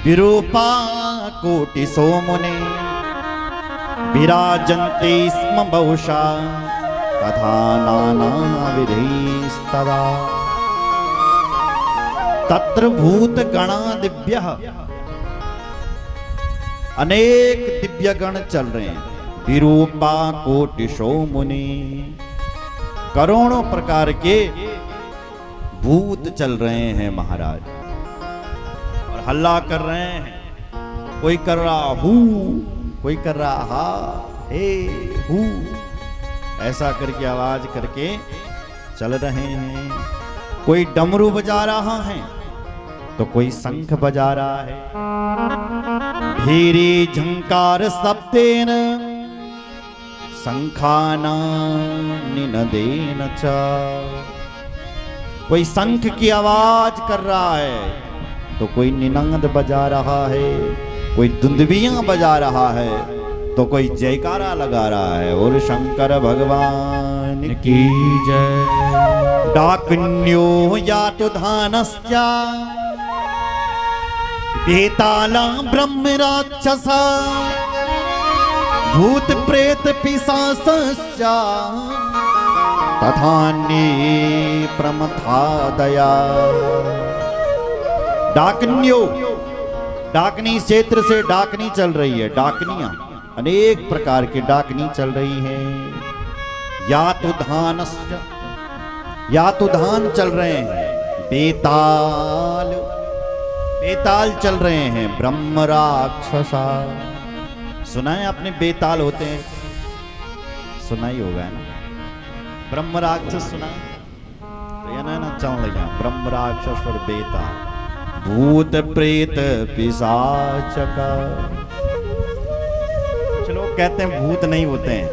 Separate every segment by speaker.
Speaker 1: विरूपा कोटि सोमुने विराजन्ते स्म बहुशा तथा नानाविधैस्तदा तत्र भूत गणा दिव्य, अनेक दिव्य गण चल रहे हैं। विरूपा कोटिशो मुनि, करोड़ों प्रकार के भूत चल रहे हैं महाराज, और हल्ला कर रहे हैं। कोई कर रहा हू, कोई कर रहा हा हे हू, ऐसा करके आवाज करके चल रहे हैं। कोई डमरू बजा रहा है तो कोई शंख बजा रहा है। धीरे झंकार शब्देन शंखाना निनदेन च, कोई शंख की आवाज कर रहा है तो कोई निनंद बजा रहा है, कोई दुंदुभियां बजा रहा है तो कोई जयकारा लगा रहा है। और शंकर भगवान की जय। डाकिन्यो यातु धानस्या बेताला ब्रह्म राक्षसा भूत प्रेत पिशाचस्या तथान्ये प्रमथादया। डाकन्यो, डाकनी क्षेत्र से डाकनी चल रही है। डाकनियां, अनेक प्रकार की डाकनी चल रही हैं। यातुधानस्य, यातुधान चल रहे हैं। बेताल, बेताल चल रहे हैं। ब्रह्म राक्षसा, सुना है आपने बेताल होते हैं, सुना ही होगा ना। ब्रह्म राक्षस सुना तो ये ना चल लगा। ब्रह्म राक्षस और बेताल, भूत प्रेत पिशाचका। कुछ लोग कहते हैं भूत नहीं होते हैं।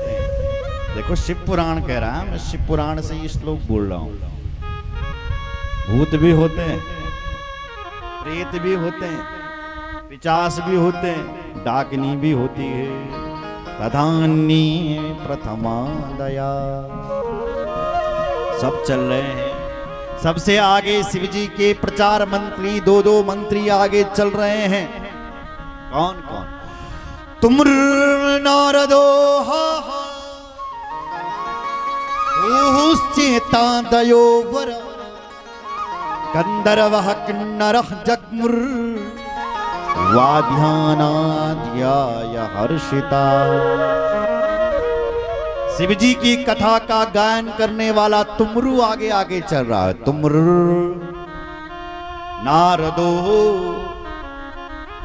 Speaker 1: देखो शिव पुराण कह रहा है, मैं शिव पुराण से ये श्लोक बोल रहा हूं। भूत भी होते हैं, प्रेत भी होते हैं, पिशाच भी होते हैं, डाकनी भी होती है। तथान्ये प्रथमा दया, सब चल रहे हैं। सबसे आगे शिव जी के प्रचार मंत्री, दो दो मंत्री आगे चल रहे हैं। कौन कौन? तुम नारदो हा चेता दयो वर गंधर्वः किन्नरः जग्मुर वाद्यानाद्याय हर्षिता। शिव जी की कथा का गायन करने वाला तुमरु आगे आगे चल रहा है। तुमरु नारदो,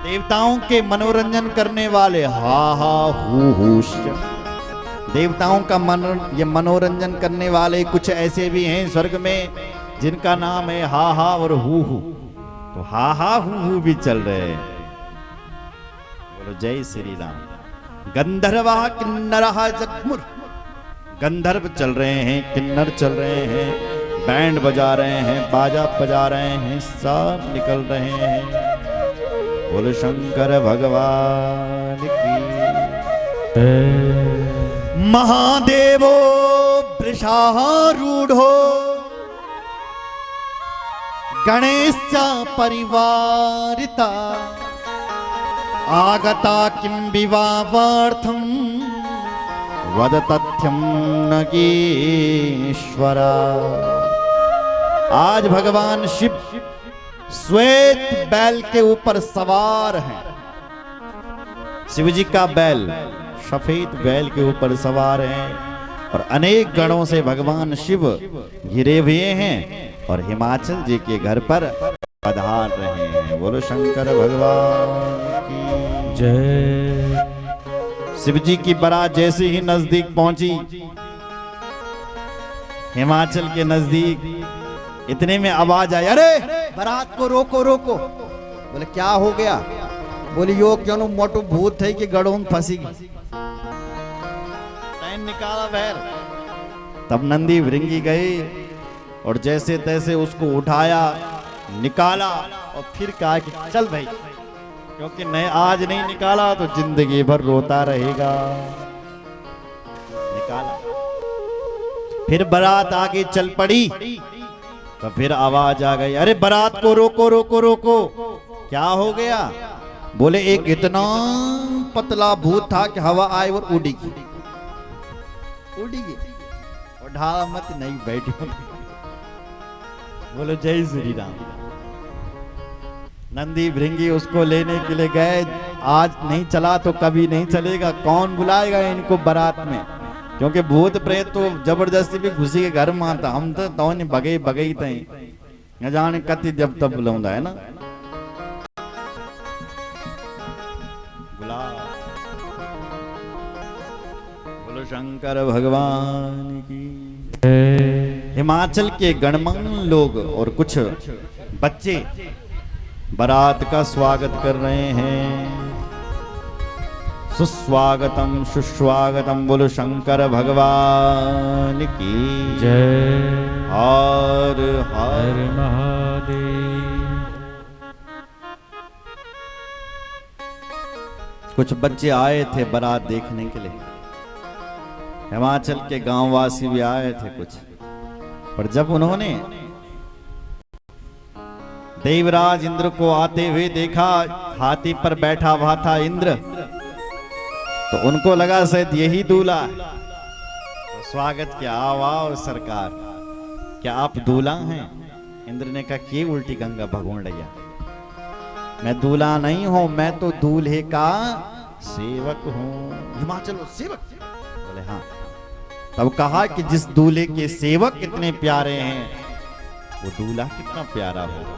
Speaker 1: देवताओं के मनोरंजन करने वाले। हा हा हू हूश, देवताओं का ये मनोरंजन करने वाले कुछ ऐसे भी हैं स्वर्ग में जिनका नाम है हा हा और हू हू। तो हा हा हू हू भी चल रहे हैं। बोलो जय श्री राम। गंधर्वा किन्नरः जग्मुर, गंधर्व चल रहे हैं, किन्नर चल रहे हैं, बैंड बजा रहे हैं, बाजा बजा रहे हैं, सब निकल रहे हैं। बोलो शंकर भगवान की। महादेवो वृषारूढ़ो गणेश परिवारिता आगता किं विवाहार्थं वद तथ्यं नगेश्वरा। आज भगवान शिव श्वेत बैल के ऊपर सवार हैं। शिव जी का बैल सफेद बैल के ऊपर सवार हैं और अनेक गणों से भगवान शिव घिरे हुए हैं और हिमाचल जी के घर पर पधार रहे हैं। बोलो शंकर भगवान की जय। शिव जी की बारात जैसे ही नजदीक पहुंची, हिमाचल के नजदीक, इतने में आवाज आई, अरे बारात को रोको रोको। बोले क्या हो गया? बोली यो क्यों मोटू भूत है कि गड़ों फंसी गई। निकाला बैल। तब नंदी भृंगी गए और जैसे तैसे उसको उठाया, निकाला और फिर कहा कि चल भाई, क्योंकि नहीं आज नहीं निकाला तो जिंदगी भर रोता रहेगा। निकाला, फिर बारात आगे चल पड़ी तो फिर आवाज आ गई, अरे बारात को रोको रोको रोको। क्या हो गया? बोले एक इतना पतला भूत था कि हवा आए और उड़ेगी, और ढाला मत नहीं बैठी। बोलो जय श्री राम। नंदी भृंगी उसको लेने के लिए गए, आज नहीं चला तो कभी नहीं चलेगा, कौन बुलाएगा इनको बारात में, क्योंकि भूत प्रेत तो जबरदस्ती भी घुसी के घर में आता। हम तो बगे बगे थे न जाने कति जब तब बुलाऊंगा है ना। बुला बोलो शंकर भगवान की। हिमाचल के गणमान्य लोग और कुछ बच्चे बारात का स्वागत कर रहे हैं। सुस्वागतम सुस्वागतम, बोलो शंकर भगवान की
Speaker 2: जय।
Speaker 1: हर हर
Speaker 2: महादेव।
Speaker 1: कुछ बच्चे आए थे बारात देखने के लिए, हिमाचल के गांववासी भी आए थे कुछ, पर जब उन्होंने देवराज इंद्र को आते हुए देखा, हाथी पर बैठा हुआ था इंद्र, तो उनको लगा शायद यही दूल्हा। तो स्वागत किया, आओ सरकार, क्या आप दूल्हा हैं? इंद्र ने कहा कि उल्टी गंगा भगवान रैया, मैं दूल्हा नहीं हूं, मैं तो दूल्हे का सेवक हूं। हिमाचल सेवक? बोले हाँ। तब कहा कि जिस दूल्हे के सेवक इतने प्यारे हैं, वो दूल्हा कितना प्यारा होगा।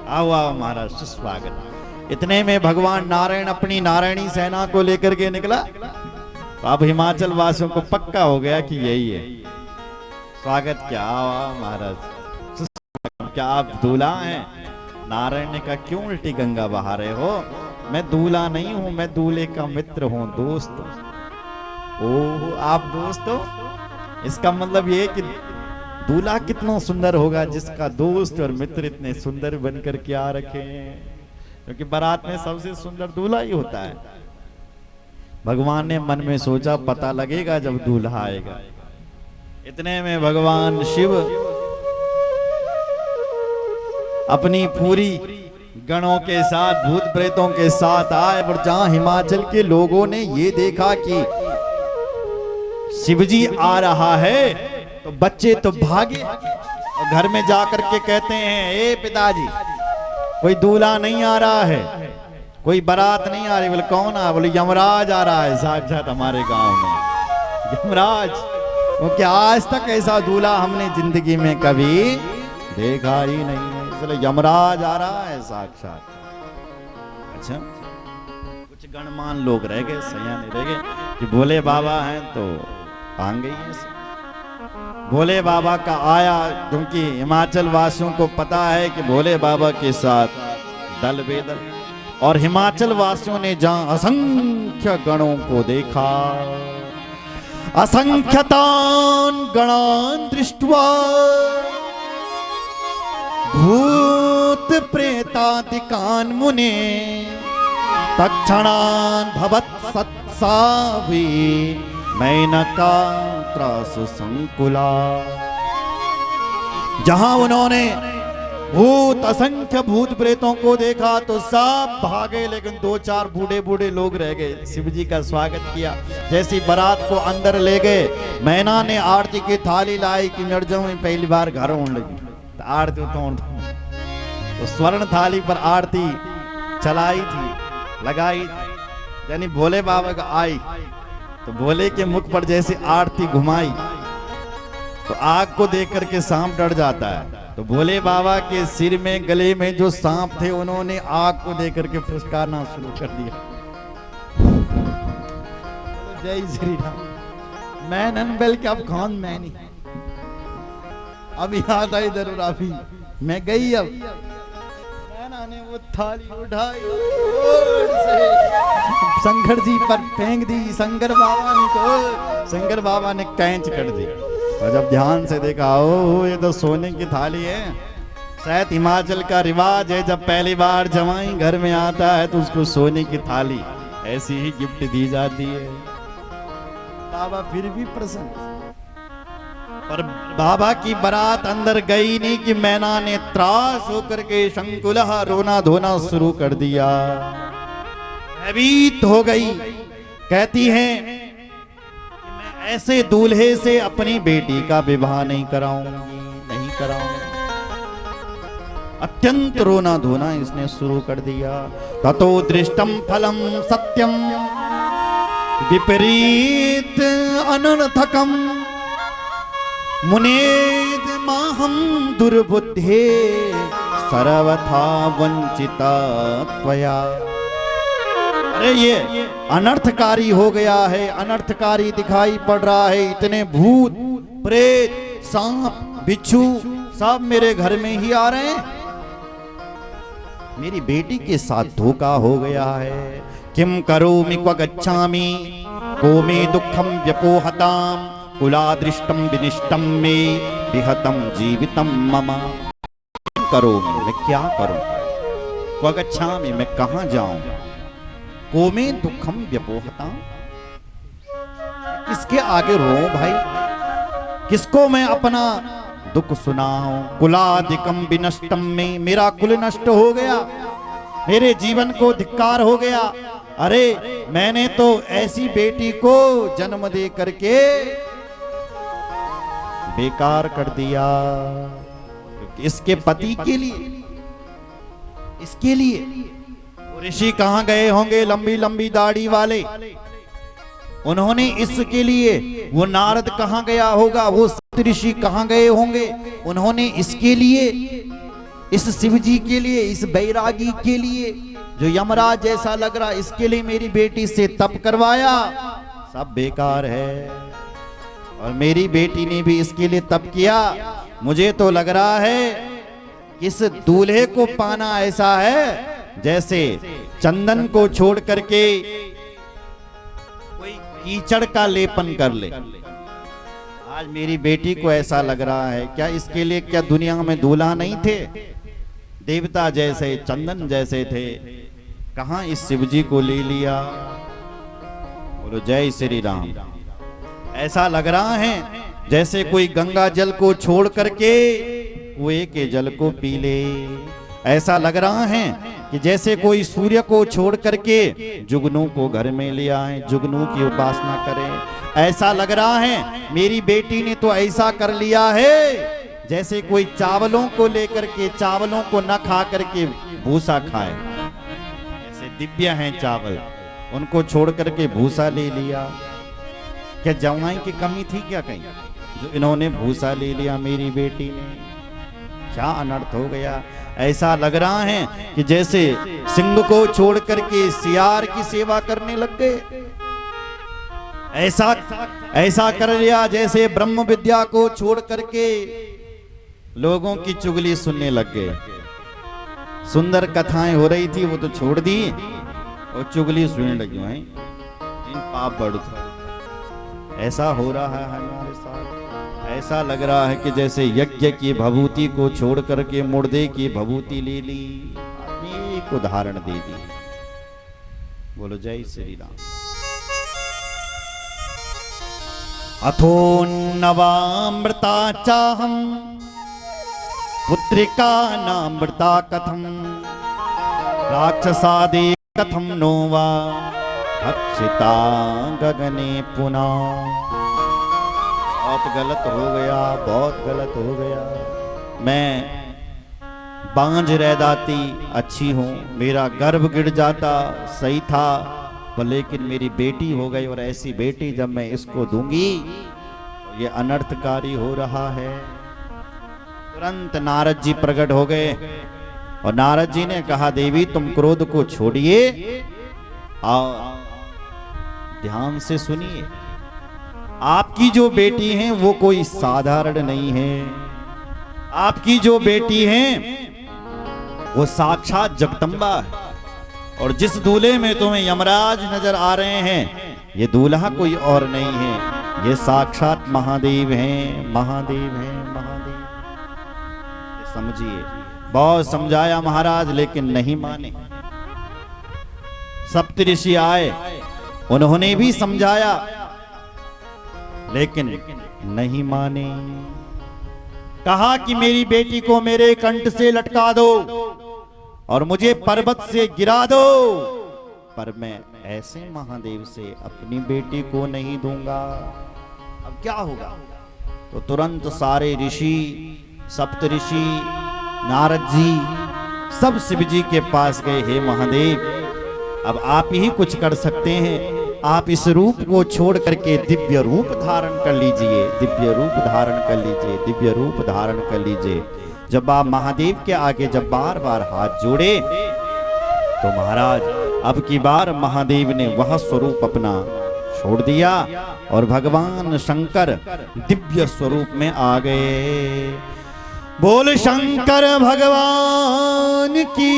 Speaker 1: आओ आओ महाराज, सुस्वागत। इतने में भगवान नारायण अपनी नारायणी सेना को लेकर के निकला। तो अब हिमाचल वासियों को पक्का हो गया कि यही है। स्वागत क्या, आओ आओ महाराज, सुस्वागत। क्या आप दूल्हा हैं? नारायण ने कहा क्यों उल्टी गंगा बहा रहे हो? मैं दूल्हा नहीं हूं, मैं दूल्हे का मित्र हूं, दोस्त। ओह, आप दोस्त हो? इसका मतलब ये कि दूल्हा कितना सुंदर होगा जिसका दोस्त और मित्र इतने सुंदर बनकर के आ रखे हैं, क्योंकि बारात में सबसे सुंदर दूल्हा ही होता है। भगवान ने मन में सोचा पता लगेगा जब दूल्हा आएगा। इतने में भगवान शिव अपनी पूरी गणों के साथ, भूत प्रेतों के साथ आए, और जहां हिमाचल के लोगों ने ये देखा कि शिवजी आ रहा है, तो बच्चे तो भागे और घर में जाकर के कहते हैं, ए पिताजी, कोई दूल्हा नहीं आ रहा है, कोई बारात नहीं आ रही। बोले कौन आ? बोले यमराज आ रहा है साक्षात हमारे गांव में। यमराज, क्योंकि आज तक ऐसा दूल्हा हमने जिंदगी में कभी देखा ही नहीं है, इसलिए यमराज आ रहा है साक्षात। अच्छा, कुछ गणमान लोग रह गए, सयाने रह गए कि भोले बाबा हैं तो भांग गई है। भोले बाबा का आया, क्योंकि हिमाचल वासियों को पता है कि भोले बाबा के साथ दल बेदल, और हिमाचल वासियों ने जहां असंख्य गणों को देखा, असंख्यतान गणान दृष्ट्वा भूत प्रेतादिकान मुने तक्षणान भवत् सत्सावी मैनका त्रास संकुला। जहां उन्होंने असंख्य भूत प्रेतों को देखा तो सब भागे, लेकिन दो चार बूढ़े बूढ़े लोग रह गए। शिवजी का स्वागत किया। जैसी बारात को अंदर ले गए, मैना ने आरती की थाली लाई कि मिर्जों में पहली बार घर होने लगी, तो आरती तो स्वर्ण थाली पर आरती चलाई थी, लगाई थी, यानी भोले बाबा का आई, तो भोले के मुख पर जैसे आरती घुमाई तो आग को देख करके सांप डर जाता है। तो भोले बाबा के सिर में, गले में जो सांप थे, उन्होंने आग को देख करके फुसकारना शुरू कर दिया। जय श्री राम। मैं नंबल के अब कौन मैं नहीं, अब याद आई जरूर अभी मैं गई। अब मैंने ने वो थाली उठाई शंकर जी पर फेंक दी। शंकर बाबा ने कैंच कर दी, और जब ध्यान से देखा, ओ ये तो सोने की थाली है। शायद हिमाचल का रिवाज है, जब पहली बार जवाई घर में आता है तो उसको सोने की थाली ऐसी ही गिफ्ट दी जाती है। बाबा फिर भी प्रसन्न। पर बाबा की बारात अंदर गई नहीं कि मैना ने त्रास होकर के शंकुलहा रोना धोना शुरू कर दिया। भयभीत हो गई, कहती है कि मैं ऐसे दूल्हे से अपनी बेटी का विवाह नहीं कराऊंगी, नहीं कराऊंगी। अत्यंत रोना धोना इसने शुरू कर दिया। ततो दृष्टम फलम सत्यम विपरीत अनर्थकम मुनेद माहम दुर्बुद्धे सर्वथा वंचिता त्वया। अरे ये अनर्थकारी हो गया है, अनर्थकारी दिखाई पड़ रहा है। इतने भूत प्रेत सांप बिच्छू सब मेरे घर में ही आ रहे हैं। मेरी बेटी के साथ धोखा हो गया है। किम करोमि क्व गच्छामि को मे दुखम व्यपोहताम कुलादृष्टम विनिष्टम मे विहतम जीवितम मम। करोमि, मैं क्या करूं? क्व गच्छामि, मैं कहां जाऊं? को मे दुखम व्यपोहताम, किसके आगे रो भाई? किसको मैं अपना दुख सुनाऊं? कुलादिकम विनष्टम में, मेरा कुल नष्ट हो गया, मेरे जीवन को धिक्कार हो गया। अरे मैंने तो ऐसी बेटी को जन्म दे करके बेकार कर दिया। इसके पति के लिए, इसके लिए ऋषि कहां गए होंगे, लंबी लंबी दाढ़ी वाले, उन्होंने इसके लिए। वो नारद कहां गया होगा, वो ऋषि कहां गए होंगे, उन्होंने इसके लिए, इस शिव जी के लिए, इस बैरागी के लिए जो यमराज जैसा लग रहा, इसके लिए मेरी बेटी से तप करवाया। सब बेकार है। और मेरी बेटी ने भी इसके लिए तप किया। मुझे तो लग रहा है इस दूल्हे को पाना ऐसा है जैसे चंदन को छोड़ करके कोई कीचड़ का लेपन कर ले। आज मेरी बेटी को ऐसा लग रहा है। क्या इसके लिए क्या दुनिया में दूल्हा नहीं थे? देवता जैसे, चंदन जैसे थे, कहां इस शिवजी को ले लिया। बोलो जय श्री राम। ऐसा लग रहा है जैसे कोई गंगा जल को छोड़ करके कुएं के जल को पी ले। ऐसा लग रहा है कि जैसे कोई सूर्य को छोड़ करके जुगनू को घर में ले आए, जुगनू की उपासना करें। ऐसा लग रहा है मेरी बेटी ने तो ऐसा कर लिया है जैसे कोई चावलों को लेकर के, चावलों को न खा करके भूसा खाए। ऐसे दिव्य हैं चावल, उनको छोड़ करके भूसा ले लिया। क्या जवाई की कमी थी क्या कहीं जो इन्होंने भूसा ले लिया मेरी बेटी ने? क्या अनर्थ हो गया। ऐसा लग रहा है कि जैसे सिंह को छोड़ करके सियार की सेवा करने लग गए। ऐसा कर लिया जैसे ब्रह्म विद्या को छोड़ करके लोगों की चुगली सुनने लग गए। सुंदर कथाएं हो रही थी वो तो छोड़ दी और चुगली सुनने लगी हैं। इन पाप बढ़, ऐसा हो रहा है हमारे साथ। ऐसा लग रहा है कि जैसे यज्ञ की भभूति को छोड़ करके मुर्दे की भभूति ले ली। एक उदाहरण दे दी। बोलो जय श्री राम। अथोन्नवामृता चाहम पुत्रिका नामृता कथम राक्षसादे कथम नो वा भक्षिता गगने पुनः। बहुत गलत हो गया, बहुत गलत हो गया। मैं बांझ रह जाती अच्छी हूँ, मेरा गर्भ गिर जाता सही था, पर लेकिन मेरी बेटी हो गई और ऐसी बेटी जब मैं इसको दूंगी तो ये अनर्थकारी हो रहा है। तुरंत नारद जी प्रकट हो गए और नारद जी ने कहा देवी तुम क्रोध को छोड़िए, आओ ध्यान से सुनिए। आपकी जो बेटी हैं वो कोई साधारण नहीं है। आपकी जो बेटी हैं वो साक्षात जगदम्बा है। और जिस दूल्हे में तुम्हें यमराज नजर आ रहे हैं ये दूल्हा कोई और नहीं है, ये साक्षात महादेव हैं, महादेव हैं, महादेव। समझिए, बहुत समझाया महाराज लेकिन नहीं माने। सप्तऋषि आए, उन्होंने भी समझाया लेकिन नहीं माने। कहा कि मेरी बेटी को मेरे कंठ से लटका दो और मुझे पर्वत से गिरा दो, पर मैं ऐसे महादेव से अपनी बेटी को नहीं दूंगा। अब क्या होगा? तो तुरंत सारे ऋषि, सप्तऋषि, नारद जी सब शिव जी के पास गए। हे महादेव, अब आप ही कुछ कर सकते हैं, आप इस रूप को छोड़ करके दिव्य रूप धारण कर लीजिए, दिव्य रूप धारण कर लीजिए, दिव्य रूप धारण कर लीजिए। जब आप महादेव के आगे जब बार बार हाथ जोड़े तो महाराज अब की बार महादेव ने वह स्वरूप अपना छोड़ दिया और भगवान शंकर दिव्य स्वरूप में आ गए। बोल शंकर भगवान की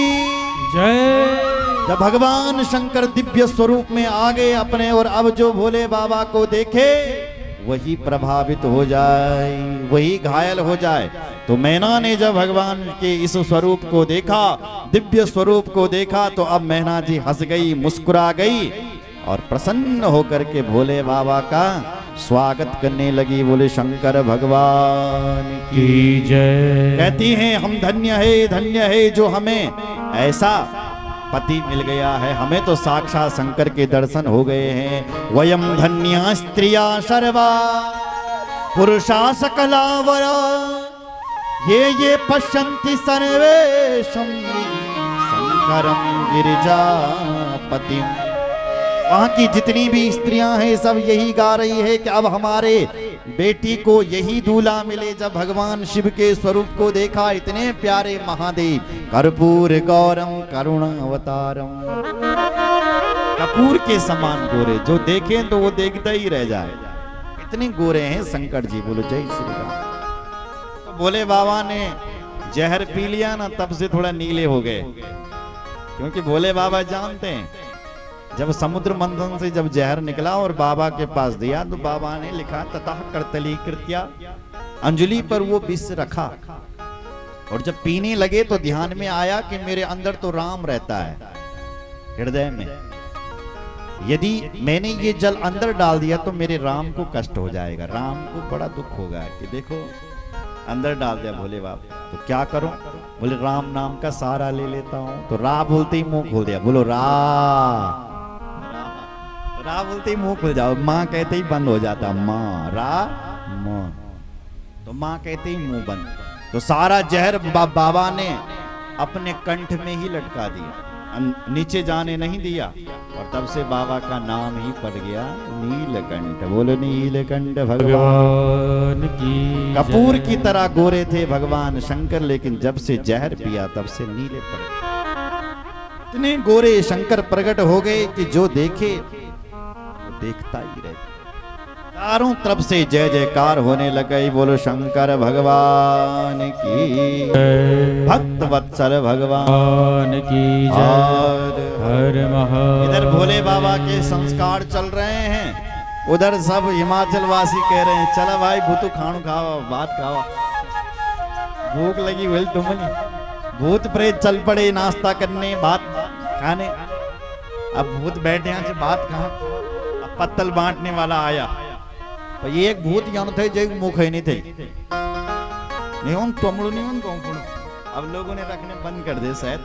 Speaker 2: जय।
Speaker 1: जब भगवान शंकर दिव्य स्वरूप में आ गए अपने, और अब जो भोले बाबा को देखे वही प्रभावित हो जाए, वही घायल हो जाए। तो मैना ने जब भगवान के इस स्वरूप को देखा, दिव्य स्वरूप को देखा, तो अब मैना जी हंस गई, मुस्कुरा गई और प्रसन्न होकर के भोले बाबा का स्वागत करने लगी। बोले शंकर भगवान की
Speaker 2: जय।
Speaker 1: कहती हैं हम धन्य है जो हमें ऐसा पति मिल गया है, हमें तो साक्षात शंकर के दर्शन हो गए हैं। वयम धन्या स्त्रिया सर्वा पुरुषा सकलावरा ये पश्यन्ति सर्वेशम शंकरम गिरिजापतिम। वहाँ की जितनी भी स्त्रियां हैं सब यही गा रही है कि अब हमारे बेटी को यही दूल्हा मिले। जब भगवान शिव के स्वरूप को देखा, इतने प्यारे महादेव, कर्पूर गौरम करुणावतारम, कपूर के समान गोरे, जो देखें तो वो देखता ही रह जाए, इतने गोरे हैं शंकर जी। बोलो जय श्री राम। तो भोले बाबा ने जहर पी लिया ना, तब से थोड़ा नीले हो गए, क्योंकि भोले बाबा जानते हैं जब समुद्र मंथन से जब जहर निकला और बाबा के पास दिया, तो बाबा ने लिखा ततः करतली कृत्या, अंजलि पर वो विष रखा। और जब पीने लगे तो ध्यान में आया कि मेरे अंदर तो राम रहता है हृदय में, यदि मैंने ये जल अंदर डाल दिया तो मेरे राम को कष्ट हो जाएगा, राम को बड़ा दुख होगा कि देखो अंदर डाल दिया भोले बाबा, तो क्या करूं? बोले राम नाम का सहारा ले लेता हूं। तो रा बोलते ही मुंह खोल दिया। बोलो रा बोलते ही मुंह खुल जाओ, माँ कहते ही बंद हो जाता, माँ रा माँ, तो माँ कहते ही मुंह बंद। तो सारा जहर बाबा ने अपने कंठ में ही लटका दिया, नीचे जाने नहीं दिया, और तब से बाबा का नाम ही पड़ गया नीलकंठ। बोलो नीलकंठ भगवान
Speaker 2: की।
Speaker 1: कपूर की तरह गोरे थे भगवान शंकर, लेकिन जब से जहर पिया तब से नीले पड़ गए। इतने गोरे शंकर प्रकट हो गए कि जो देखे वो देखता ही रहे। चारों तरफ से जय जयकार होने लगे। बोलो शंकर भगवान की, भक्त वत्सल भगवान की जय। हर महादेव। इधर भोले बाबा के संस्कार चल रहे हैं, उधर सब हिमाचल वासी कह रहे हैं चला भाई भूतू खाणू खावा, बात खावा, भूख लगी हुई तुमने। भूत प्रेत चल पड़े नाश्ता करने, बात खाने। अब भूत बैठे यहाँ से बात कहाँ, अब पत्तल बांटने वाला आया। तो ये एक भूत यान थे जो मुख है नहीं थे, नहीं टोमड़ू नहीं कौन। अब लोगों ने रखने बंद कर दे शायद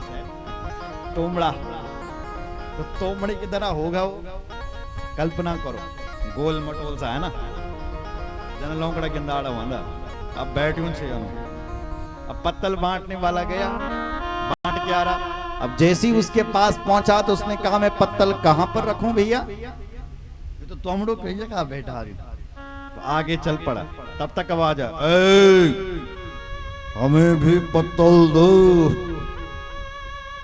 Speaker 1: टोमड़ा, तो टोमड़े की तरह होगा वो। कल्पना करो गोल मटोल सा है ना, जन लौकड़ा गिंदाड़ा वाला। अब बैठूं से अब पत्तल बांटने वाला गया, बांट के आ रहा। अब जैसे ही उसके पास पहुंचा तो उसने कहा मैं पत्तल कहां पर रखूं भैया, तो टोमड़ो कहिए कहा बैठा रही। तो आगे चल पड़ा, तब तक आवाज आ, हमें भी पत्तल दो।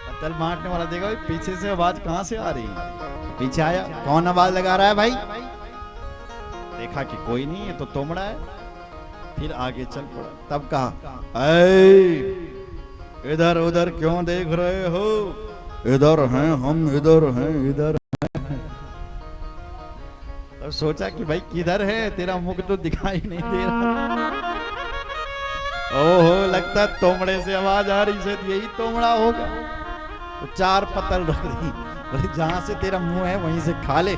Speaker 1: पत्तल बांटने वाला देखा पीछे से आवाज कहां से आ रही है, पीछे आया, कौन आवाज लगा रहा है भाई? देखा कि कोई नहीं है, तो तोमड़ा है। फिर आगे चल पड़ा, तब कहा इधर उधर क्यों देख रहे हो, इधर हैं हम, इधर हैं, इधर हैं। तब सोचा कि भाई किधर है, तेरा मुख तो दिखाई नहीं दे रहा। ओहो लगता तोमड़े से आवाज आ रही, शायद यही तोमड़ा होगा। तो चार पत्तल रख दी, बोले जहां से तेरा मुंह है वहीं से खा ले।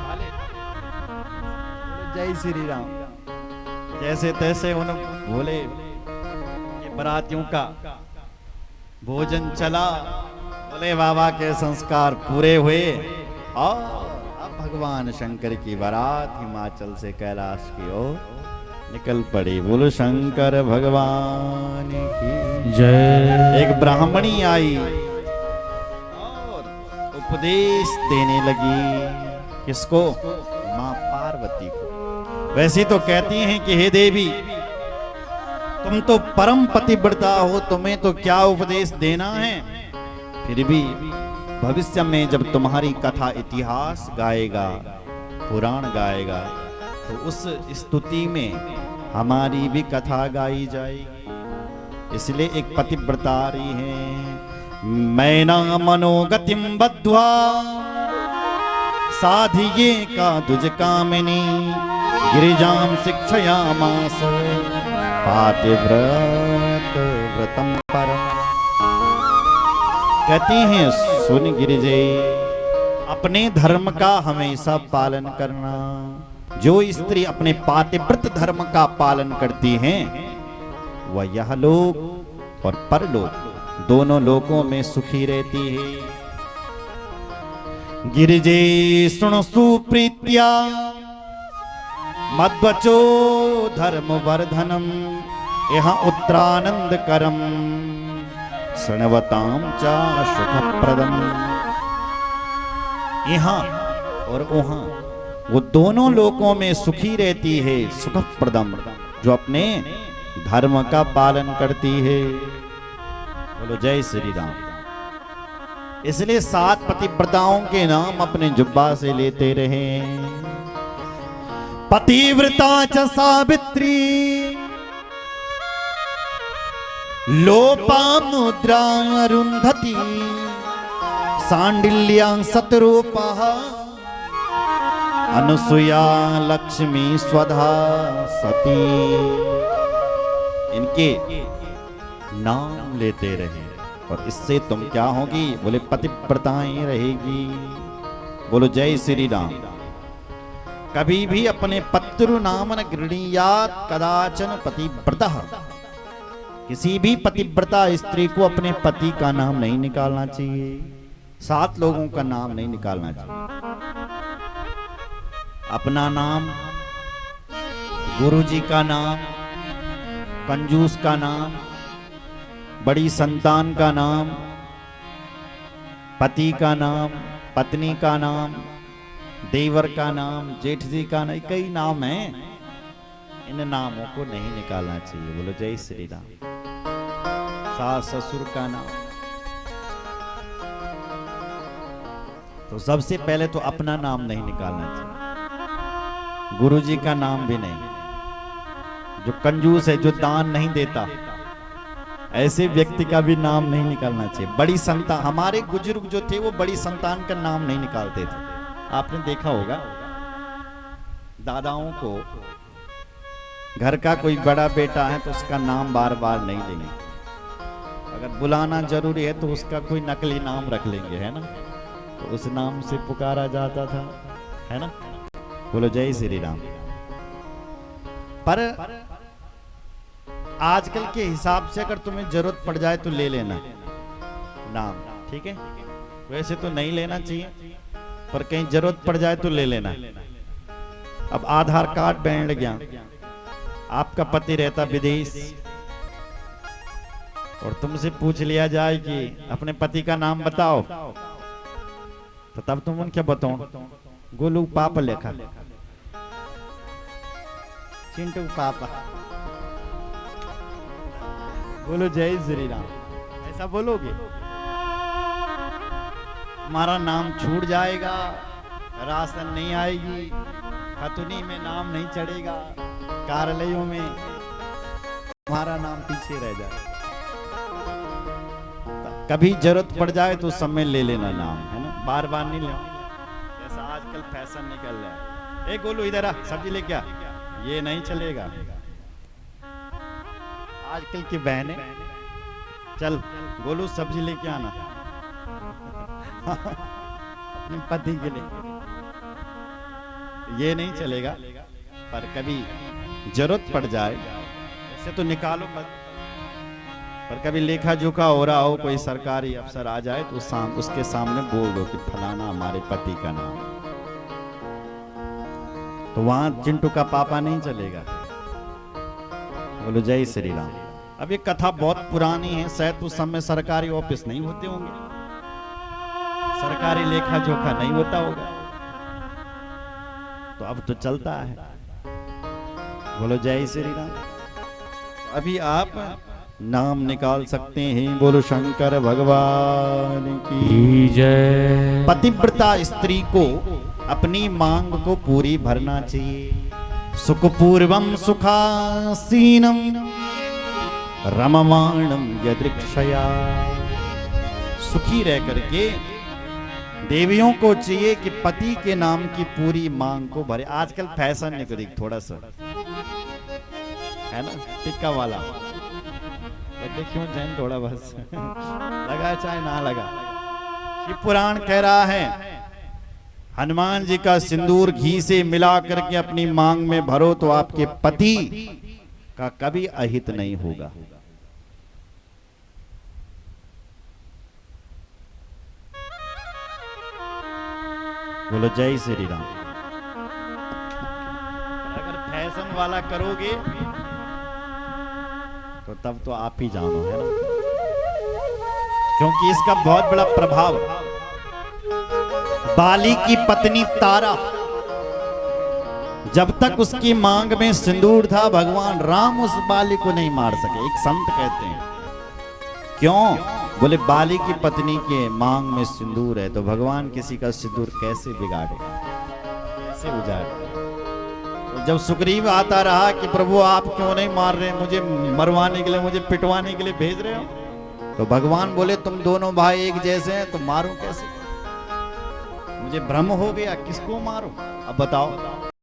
Speaker 1: जय श्री राम। जैसे तैसे उन बोले ये बरातियों का भोजन चला, बोले बाबा के संस्कार पूरे हुए और अब भगवान शंकर की बारात हिमाचल से कैलाश की ओर निकल पड़ी। बोलो शंकर भगवान की
Speaker 2: जय।
Speaker 1: एक ब्राह्मणी आई और उपदेश देने लगी। किसको? मां पार्वती को। वैसे तो कहती हैं कि हे देवी, तुम तो परम पतिव्रता हो, तुम्हें तो क्या उपदेश देना है। फिर भी भविष्य में जब तुम्हारी कथा इतिहास गाएगा, पुराण गाएगा, तो उस स्तुति में हमारी भी कथा गाई जाएगी। इसलिए एक पतिव्रता रही है। मैना मनोगतिम बद्ध्वा साधिये का दुज कामिनी गिरिजाम शिक्षयामास पातिव्रत व्रतम परम। कहती हैं सुन गिरिजे, अपने धर्म का हमेशा पालन करना। जो स्त्री अपने पातिव्रत धर्म का पालन करती हैं वह यह लोक और परलोक दोनों लोकों में सुखी रहती है। गिरिजे सुन सुप्रीत्या मद्वचो धर्म वर्धनम यहाँ उत्तरानंद करम शृण्वताम चा सुखप्रदम। यहाँ और वहाँ वो दोनों लोकों में सुखी रहती है, सुखप्रदम, जो अपने धर्म का पालन करती है। बोलो जय श्री राम। इसलिए 7 पतिव्रताओं के नाम अपने जुब्बा से लेते रहे। पतिव्रता च सावित्री लोपामुद्रा अरुंधति सांडिल्या सतरूपः अनुसुया लक्ष्मी स्वधा सती। इनके नाम लेते रहे और इससे तुम क्या होगी? बोले पतिव्रताएं रहेगी। बोलो जय श्री राम। कभी भी अपने पत्रु नाम न गृणीयात् कदाचन पतिव्रतः। किसी भी पतिव्रता स्त्री को अपने पति का नाम नहीं निकालना चाहिए, 7 लोगों का नाम नहीं निकालना चाहिए। अपना नाम, गुरुजी का नाम, कंजूस का नाम, बड़ी संतान का नाम, पति का नाम, पत्नी का नाम, देवर का नाम, जेठ जी का नाम, कई नाम हैं। इन नामों को नहीं निकालना चाहिए। बोलो जय श्री राम। सास ससुर का नाम, तो सबसे पहले तो अपना नाम नहीं निकालना चाहिए, गुरुजी का नाम भी नहीं। जो कंजूस है, जो दान नहीं देता, ऐसे व्यक्ति का भी नाम नहीं निकालना चाहिए। बड़ी संतान, हमारे बुजुर्ग जो थे वो बड़ी संतान का नाम नहीं निकालते थे। आपने देखा होगा दादाओं को, घर का कोई बड़ा बेटा है तो उसका नाम बार बार नहीं लेंगे। अगर बुलाना जरूरी है तो उसका कोई नकली नाम रख लेंगे, है ना, तो उस नाम से पुकारा जाता था, है ना। बोलो जय श्री राम। पर आजकल के हिसाब से अगर तुम्हें जरूरत पड़ जाए तो ले लेना नाम, ठीक है। वैसे तो नहीं लेना चाहिए, पर कहीं जरूरत पड़ जाए तो ले लेना। अब आधार कार्ड बैन गया, आपका पति रहता विदेश और तुमसे पूछ लिया जाए कि अपने पति का नाम बताओ, तो तब तुम उन क्या बताओ? गोलू पापा लिखा, चिंटू पापा। बोलो जय श्री राम। ऐसा बोलोगे हमारा नाम छूट जाएगा, राशन नहीं आएगी, खतुनी में नाम नहीं चढ़ेगा, कार्यालयों में हमारा नाम पीछे रह जाए। कभी जरूरत पड़ जाए तो समय ले लेना नाम, है ना, बार बार नहीं लेना। जैसा आजकल फैशन निकल रहा है, ए गोलू इधर आ, सब्जी लेके आ, ये नहीं चलेगा। आजकल की बहनें, चल गोलू सब्जी लेके आना अपने पति के लिए, ये नहीं चलेगा। पर कभी जरूरत पड़ जाए ऐसे तो निकालो मत, पर कभी लेखा जोखा हो रहा हो, कोई सरकारी अफसर आ जाए तो उसके सामने बोल दो कि फलाना हमारे पति का नाम, तो वहां चिंटू का पापा नहीं चलेगा। बोलो जय श्री राम। अब ये कथा बहुत पुरानी है, शायद उस समय सरकारी ऑफिस नहीं होते होंगे, सरकारी लेखा जोखा नहीं होता होगा, तो अब तो चलता है। बोलो जय श्री राम। अभी आप नाम निकाल सकते हैं, बोलो शंकर भगवान की
Speaker 2: जय।
Speaker 1: पतिव्रता स्त्री को अपनी मांग को पूरी भरना चाहिए। सुखपूर्वम सुखासीनम रममाणम यदृक्षया। सुखी रह करके देवियों को चाहिए कि पति के नाम की पूरी मांग को भरे। आजकल फैशन निकली थोड़ा सा है ना, टिक्का वाला, क्यों जैन थोड़ा बस लगा चाहे ना लगा। शिव पुराण कह रहा है हनुमान जी का सिंदूर घी से मिला करके अपनी मांग में भरो तो आपके पति का कभी अहित नहीं होगा। बोलो जय श्री राम। अगर फैशन वाला करोगे तो तब तो आप ही जानो, है ना, क्योंकि इसका बहुत बड़ा प्रभाव। बाली की पत्नी तारा, जब तक उसकी मांग में सिंदूर था भगवान राम उस बाली को नहीं मार सके। एक संत कहते हैं क्यों, बोले बाली की पत्नी के मांग में सिंदूर है तो भगवान किसी का सिंदूर कैसे बिगाड़े, कैसे उजाड़े। तो जब सुग्रीव आता रहा कि प्रभु आप क्यों नहीं मार रहे, मुझे मरवाने के लिए, मुझे पिटवाने के लिए भेज रहे हो, तो भगवान बोले तुम दोनों भाई एक जैसे हैं तो मारूं कैसे, मुझे भ्रम हो गया किसको मारूं, अब बताओ।